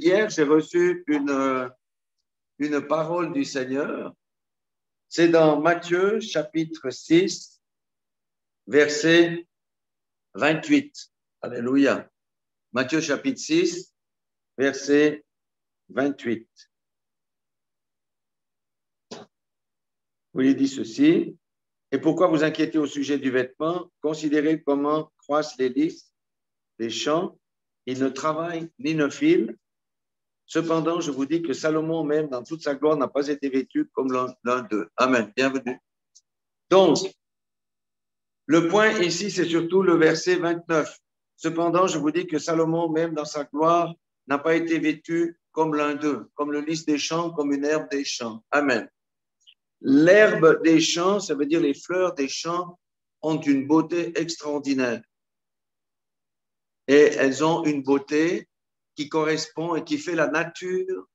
hier, j'ai reçu une parole du Seigneur. C'est dans Matthieu, chapitre 6, verset 28. Alléluia. Matthieu, chapitre 6, verset 28. Où il dit ceci. Et pourquoi vous inquiétez au sujet du vêtement? Considérez comment croissent les lys, les champs. Ils ne travaillent ni ne filent. Cependant, je vous dis que Salomon, même dans toute sa gloire, n'a pas été vêtu comme l'un d'eux. Amen. Bienvenue. Donc, le point ici, c'est surtout le verset 29. Cependant, je vous dis que Salomon, même dans sa gloire, n'a pas été vêtu comme l'un d'eux, comme le lys des champs, comme une herbe des champs. Amen. L'herbe des champs, ça veut dire les fleurs des champs, ont une beauté extraordinaire. Et elles ont une beauté qui correspond et qui fait la nature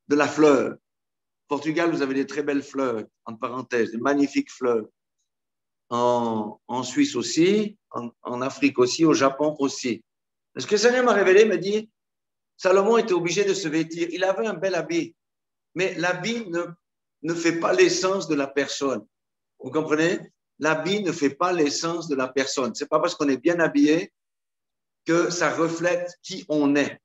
de la fleur. Au Portugal, vous avez des très belles fleurs, entre parenthèses, des magnifiques fleurs. En Suisse aussi, en Afrique aussi, au Japon aussi. Ce que le Seigneur m'a révélé, me dit, Salomon était obligé de se vêtir. Il avait un bel habit, mais l'habit ne fait pas l'essence de la personne. Vous comprenez? L'habit ne fait pas l'essence de la personne. C'est pas parce qu'on est bien habillé que ça reflète qui on est.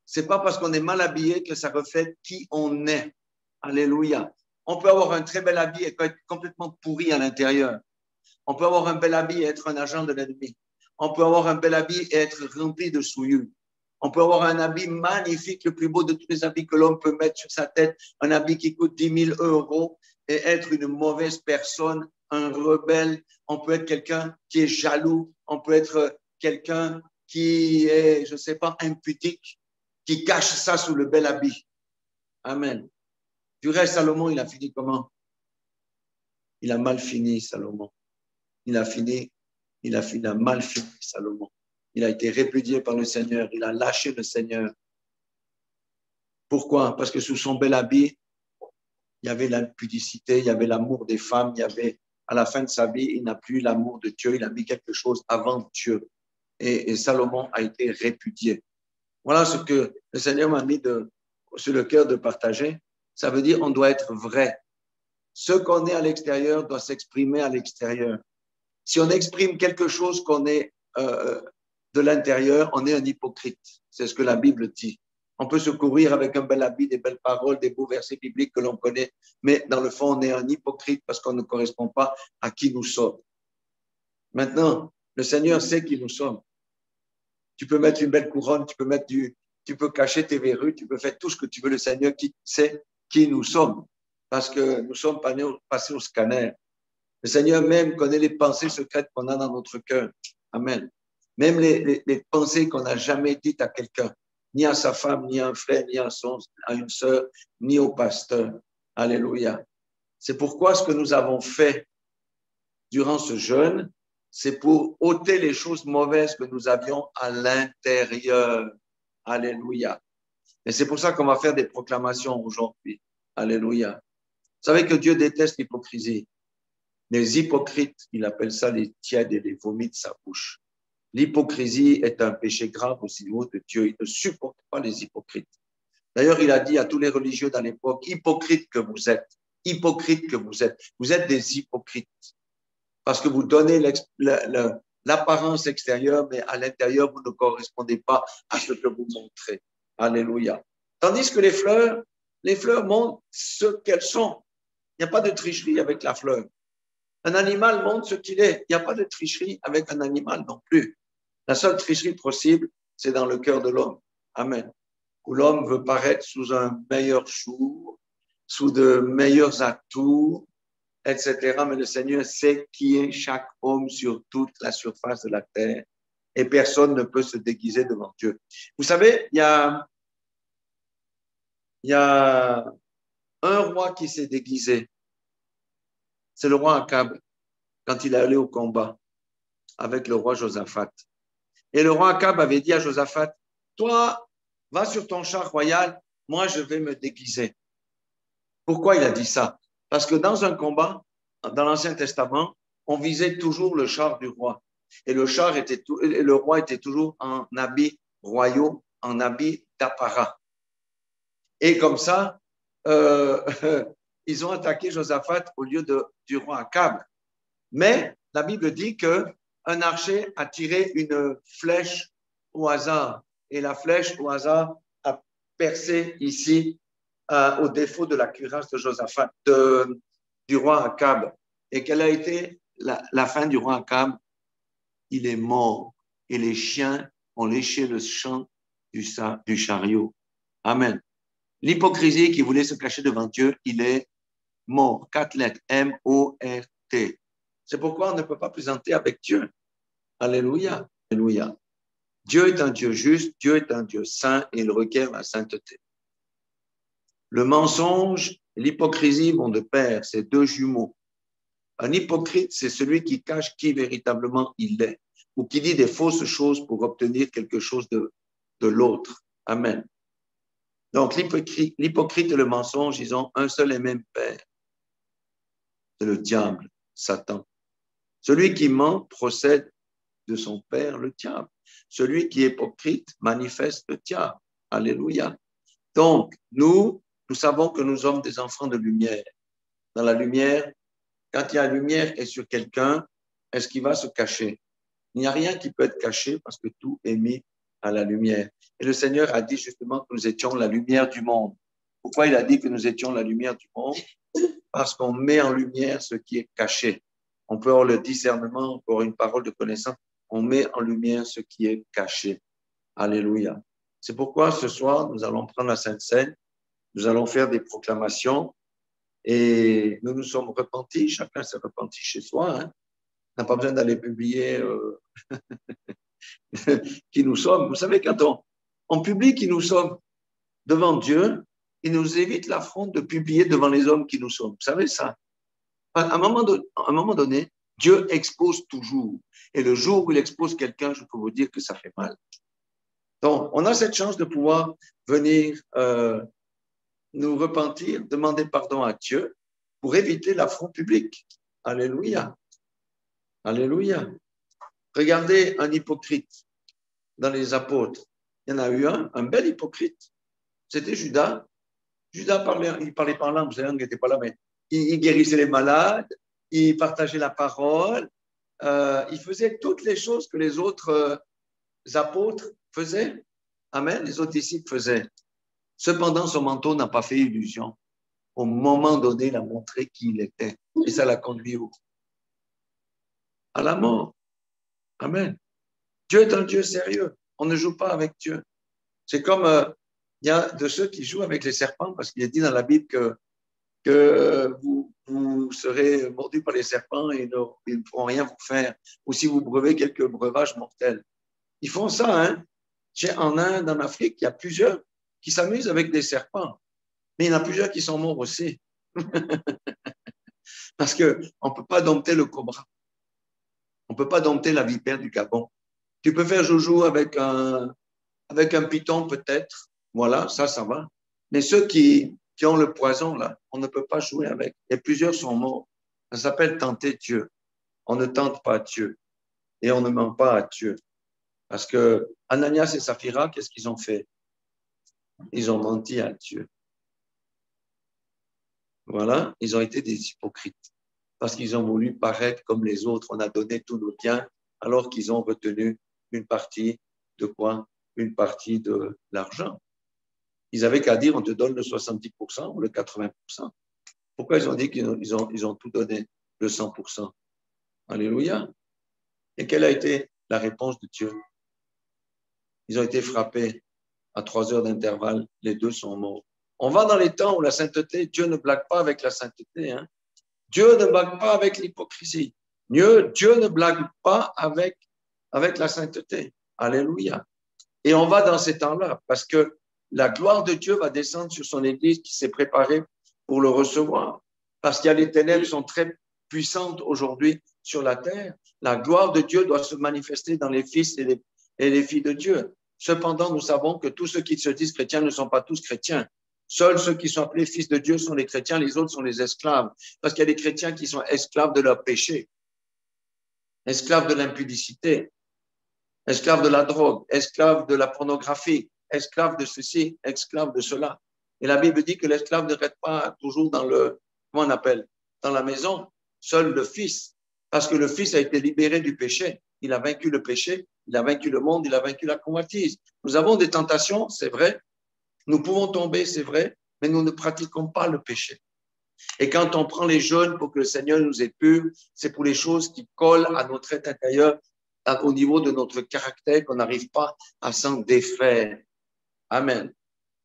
C'est pas parce qu'on est mal habillé que ça reflète qui on est. Alléluia. On peut avoir un très bel habit et être complètement pourri à l'intérieur. On peut avoir un bel habit et être un agent de l'ennemi. On peut avoir un bel habit et être rempli de souillure. On peut avoir un habit magnifique, le plus beau de tous les habits que l'homme peut mettre sur sa tête, un habit qui coûte 10 000 € et être une mauvaise personne, un rebelle. On peut être quelqu'un qui est jaloux. On peut être quelqu'un qui est, je ne sais pas, impudique, qui cache ça sous le bel habit. Amen. Du reste, Salomon, il a fini comment? Il a mal fini, Salomon. Il a mal fini, Salomon. Il a été répudié par le Seigneur. Il a lâché le Seigneur. Pourquoi? Parce que sous son bel habit, il y avait l'impudicité, il y avait l'amour des femmes, il y avait, à la fin de sa vie, il n'a plus l'amour de Dieu, il a mis quelque chose avant Dieu. Et Salomon a été répudié. Voilà ce que le Seigneur m'a mis sur le cœur de partager. Ça veut dire qu'on doit être vrai. Ce qu'on est à l'extérieur doit s'exprimer à l'extérieur. Si on exprime quelque chose qu'on est de l'intérieur, on est un hypocrite. C'est ce que la Bible dit. On peut se couvrir avec un bel habit, des belles paroles, des beaux versets bibliques que l'on connaît, mais dans le fond, on est un hypocrite parce qu'on ne correspond pas à qui nous sommes. Maintenant, le Seigneur sait qui nous sommes. Tu peux mettre une belle couronne, tu peux cacher tes verrues, tu peux faire tout ce que tu veux. Le Seigneur qui sait qui nous sommes parce que nous sommes passés au scanner. Le Seigneur même connaît les pensées secrètes qu'on a dans notre cœur. Amen. Même les pensées qu'on n'a jamais dites à quelqu'un, ni à sa femme, ni à un frère, ni à une sœur, ni au pasteur. Alléluia. C'est pourquoi ce que nous avons fait durant ce jeûne, c'est pour ôter les choses mauvaises que nous avions à l'intérieur. Alléluia. Et c'est pour ça qu'on va faire des proclamations aujourd'hui. Alléluia. Vous savez que Dieu déteste l'hypocrisie. Les hypocrites, il appelle ça les tièdes et les vomis de sa bouche. L'hypocrisie est un péché grave au niveau de Dieu. Il ne supporte pas les hypocrites. D'ailleurs, il a dit à tous les religieux dans l'époque, hypocrites que vous êtes, hypocrites que vous êtes des hypocrites. Parce que vous donnez l'apparence extérieure, mais à l'intérieur, vous ne correspondez pas à ce que vous montrez. Alléluia. Tandis que les fleurs montrent ce qu'elles sont. Il n'y a pas de tricherie avec la fleur. Un animal montre ce qu'il est. Il n'y a pas de tricherie avec un animal non plus. La seule tricherie possible, c'est dans le cœur de l'homme. Amen. Où l'homme veut paraître sous un meilleur jour, sous de meilleurs atouts, etc. Mais le Seigneur sait qui est chaque homme sur toute la surface de la terre et personne ne peut se déguiser devant Dieu. Vous savez, il y a un roi qui s'est déguisé. C'est le roi Akab, quand il est allé au combat avec le roi Josaphat. Et le roi Akab avait dit à Josaphat, toi, va sur ton char royal, moi je vais me déguiser. Pourquoi il a dit ça? Parce que dans un combat, dans l'Ancien Testament, on visait toujours le char du roi. Et le roi était toujours en habits royaux en habit d'apparat. Et comme ça, ils ont attaqué Josaphat au lieu du roi Akab. Mais la Bible dit qu'un archer a tiré une flèche au hasard. Et la flèche au hasard a percé ici au défaut de la cuirasse de Josaphat, du roi Akab. Et quelle a été la fin du roi Akab? Il est mort. Et les chiens ont léché le champ du chariot. Amen. L'hypocrisie qui voulait se cacher devant Dieu, il est mort. 4 lettres. M-O-R-T. C'est pourquoi on ne peut pas plaisanter avec Dieu. Alléluia. Alléluia. Dieu est un Dieu juste, Dieu est un Dieu saint et il requiert la sainteté. Le mensonge et l'hypocrisie vont de pair, c'est deux jumeaux. Un hypocrite, c'est celui qui cache qui véritablement il est ou qui dit des fausses choses pour obtenir quelque chose de l'autre. Amen. Donc, l'hypocrite et le mensonge, ils ont un seul et même père. C'est le diable, Satan. Celui qui ment procède de son père, le diable. Celui qui est hypocrite manifeste le diable. Alléluia. Donc, nous savons que nous sommes des enfants de lumière. Dans la lumière, quand il y a la lumière est sur quelqu'un, est-ce qu'il va se cacher? Il n'y a rien qui peut être caché parce que tout est mis à la lumière. Et le Seigneur a dit justement que nous étions la lumière du monde. Pourquoi il a dit que nous étions la lumière du monde? Parce qu'on met en lumière ce qui est caché. On peut avoir le discernement, encore une parole de connaissance. On met en lumière ce qui est caché. Alléluia. C'est pourquoi ce soir, nous allons prendre la Sainte Seine. Nous allons faire des proclamations et nous nous sommes repentis. Chacun s'est repenti chez soi. Hein. On n'a pas besoin d'aller publier qui nous sommes. Vous savez, quand on publie qui nous sommes devant Dieu, il nous évite l'affront de publier devant les hommes qui nous sommes. Vous savez ça? À un moment donné, Dieu expose toujours. Et le jour où il expose quelqu'un, je peux vous dire que ça fait mal. Donc, on a cette chance de pouvoir venir nous repentir, demander pardon à Dieu pour éviter l'affront public. Alléluia. Alléluia. Regardez un hypocrite dans les apôtres. Il y en a eu un bel hypocrite. C'était Judas. Judas parlait par langue, vous savez, il n'était pas là, mais il guérissait les malades, il partageait la parole, il faisait toutes les choses que les autres apôtres faisaient. Amen, les autres disciples faisaient. Cependant, son manteau n'a pas fait illusion. Au moment donné, il a montré qui il était. Et ça l'a conduit où? À la mort. Amen. Dieu est un Dieu sérieux. On ne joue pas avec Dieu. C'est comme il y a de ceux qui jouent avec les serpents parce qu'il est dit dans la Bible que vous serez mordus par les serpents et ils ne pourront rien vous faire. Ou si vous breuvez quelques breuvages mortels. Ils font ça, hein. En Inde, en Afrique, il y a plusieurs qui s'amusent avec des serpents. Mais il y en a plusieurs qui sont morts aussi. Parce qu'on ne peut pas dompter le cobra. On ne peut pas dompter la vipère du Gabon. Tu peux faire joujou avec un python peut-être. Voilà, ça va. Mais ceux qui ont le poison, là, on ne peut pas jouer avec. Et plusieurs sont morts. Ça s'appelle tenter Dieu. On ne tente pas Dieu. Et on ne ment pas à Dieu. Parce que Ananias et Saphira, qu'est-ce qu'ils ont fait? Ils ont menti à Dieu. Voilà, ils ont été des hypocrites. Parce qu'ils ont voulu paraître comme les autres. On a donné tous nos biens alors qu'ils ont retenu une partie de quoi? Une partie de l'argent. Ils avaient qu'à dire on te donne le 70% ou le 80%. Pourquoi ils ont dit qu'ils ont tout donné, le 100%? Alléluia. Et quelle a été la réponse de Dieu? Ils ont été frappés à 3 heures d'intervalle. Les deux sont morts. On va dans les temps où la sainteté, Dieu ne blague pas avec la sainteté. Hein? Dieu ne blague pas avec l'hypocrisie. Dieu ne blague pas avec la sainteté. Alléluia. Et on va dans ces temps-là parce que la gloire de Dieu va descendre sur son Église qui s'est préparée pour le recevoir. Parce qu'il y a les ténèbres qui sont très puissantes aujourd'hui sur la terre. La gloire de Dieu doit se manifester dans les fils et les filles de Dieu. Cependant, nous savons que tous ceux qui se disent chrétiens ne sont pas tous chrétiens. Seuls ceux qui sont appelés fils de Dieu sont les chrétiens, les autres sont les esclaves. Parce qu'il y a des chrétiens qui sont esclaves de leur péché, esclaves de l'impudicité, esclaves de la drogue, esclaves de la pornographie, esclave de ceci, esclave de cela. Et la Bible dit que l'esclave ne reste pas toujours dans le, comment on appelle, dans la maison, seul le Fils, parce que le Fils a été libéré du péché. Il a vaincu le péché, il a vaincu le monde, il a vaincu la convoitise. Nous avons des tentations, c'est vrai. Nous pouvons tomber, c'est vrai, mais nous ne pratiquons pas le péché. Et quand on prend les jeûnes pour que le Seigneur nous épure, c'est pour les choses qui collent à notre être intérieur, au niveau de notre caractère, qu'on n'arrive pas à s'en défaire. Amen.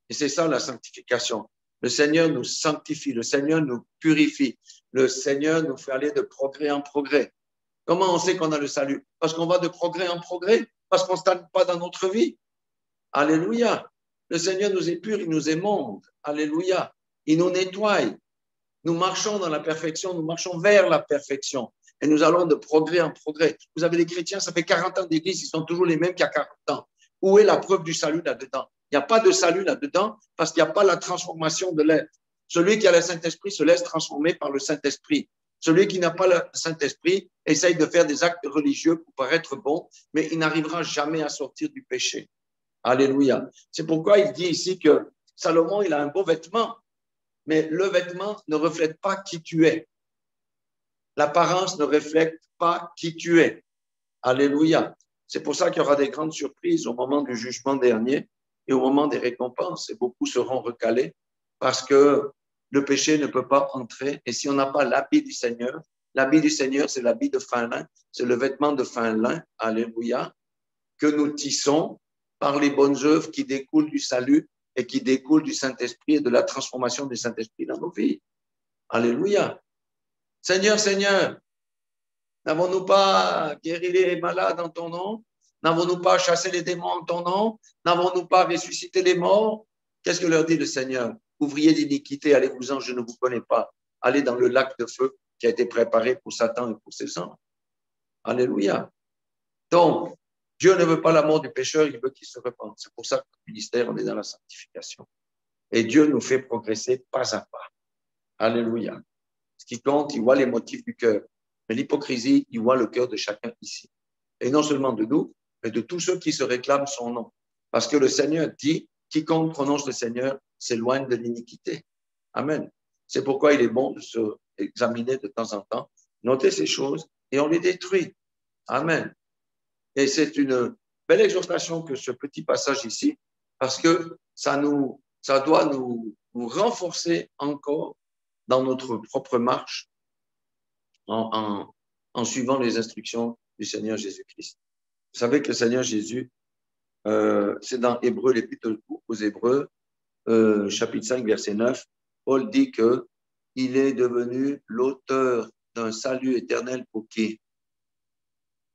Et c'est ça la sanctification. Le Seigneur nous sanctifie, le Seigneur nous purifie, le Seigneur nous fait aller de progrès en progrès. Comment on sait qu'on a le salut? Parce qu'on va de progrès en progrès, parce qu'on ne stagne pas dans notre vie. Alléluia. Le Seigneur nous épure, il nous émonde. Alléluia. Il nous nettoie. Nous marchons dans la perfection, nous marchons vers la perfection. Et nous allons de progrès en progrès. Vous avez des chrétiens, ça fait 40 ans d'église, ils sont toujours les mêmes qu'il y a 40 ans. Où est la preuve du salut là-dedans? Il n'y a pas de salut là-dedans parce qu'il n'y a pas la transformation de l'être. Celui qui a le Saint-Esprit se laisse transformer par le Saint-Esprit. Celui qui n'a pas le Saint-Esprit essaye de faire des actes religieux pour paraître bon, mais il n'arrivera jamais à sortir du péché. Alléluia. C'est pourquoi il dit ici que Salomon, il a un beau vêtement, mais le vêtement ne reflète pas qui tu es. L'apparence ne reflète pas qui tu es. Alléluia. C'est pour ça qu'il y aura des grandes surprises au moment du jugement dernier et au moment des récompenses. Et beaucoup seront recalés parce que le péché ne peut pas entrer. Et si on n'a pas l'habit du Seigneur, c'est l'habit de fin lin, c'est le vêtement de fin lin, alléluia, que nous tissons par les bonnes œuvres qui découlent du salut et qui découlent du Saint-Esprit et de la transformation du Saint-Esprit dans nos vies. Alléluia. Seigneur, Seigneur, n'avons-nous pas guéri les malades en ton nom? N'avons-nous pas chassé les démons en ton nom? N'avons-nous pas ressuscité les morts? Qu'est-ce que leur dit le Seigneur? Ouvriers d'iniquité, allez-vous-en, je ne vous connais pas. Allez dans le lac de feu qui a été préparé pour Satan et pour ses anges. Alléluia. Donc, Dieu ne veut pas la mort du pécheur, il veut qu'il se repente. C'est pour ça que le ministère, on est dans la sanctification. Et Dieu nous fait progresser pas à pas. Alléluia. Ce qui compte, il voit les motifs du cœur. Mais l'hypocrisie, il voit le cœur de chacun ici. Et non seulement de nous, mais de tous ceux qui se réclament son nom. Parce que le Seigneur dit, quiconque prononce le Seigneur s'éloigne de l'iniquité. Amen. C'est pourquoi il est bon de se examiner de temps en temps, noter ces choses et on les détruit. Amen. Et c'est une belle exhortation que ce petit passage ici, parce que ça doit nous renforcer encore dans notre propre marche en suivant les instructions du Seigneur Jésus-Christ. Vous savez que le Seigneur Jésus, c'est dans Hébreux, l'Épître aux Hébreux, chapitre 5, verset 9, Paul dit qu'il est devenu l'auteur d'un salut éternel pour qui?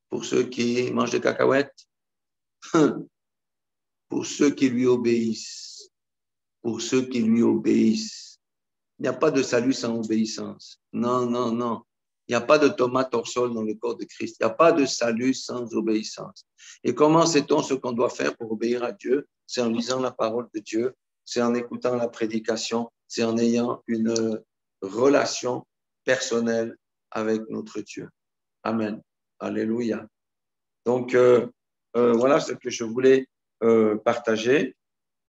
Pour ceux qui mangent des cacahuètes, pour ceux qui lui obéissent, pour ceux qui lui obéissent. Il n'y a pas de salut sans obéissance. Non, non, non. Il n'y a pas de tomate hors sol dans le corps de Christ. Il n'y a pas de salut sans obéissance. Et comment sait-on ce qu'on doit faire pour obéir à Dieu? C'est en lisant la parole de Dieu, c'est en écoutant la prédication, c'est en ayant une relation personnelle avec notre Dieu. Amen. Alléluia. Donc, voilà ce que je voulais partager.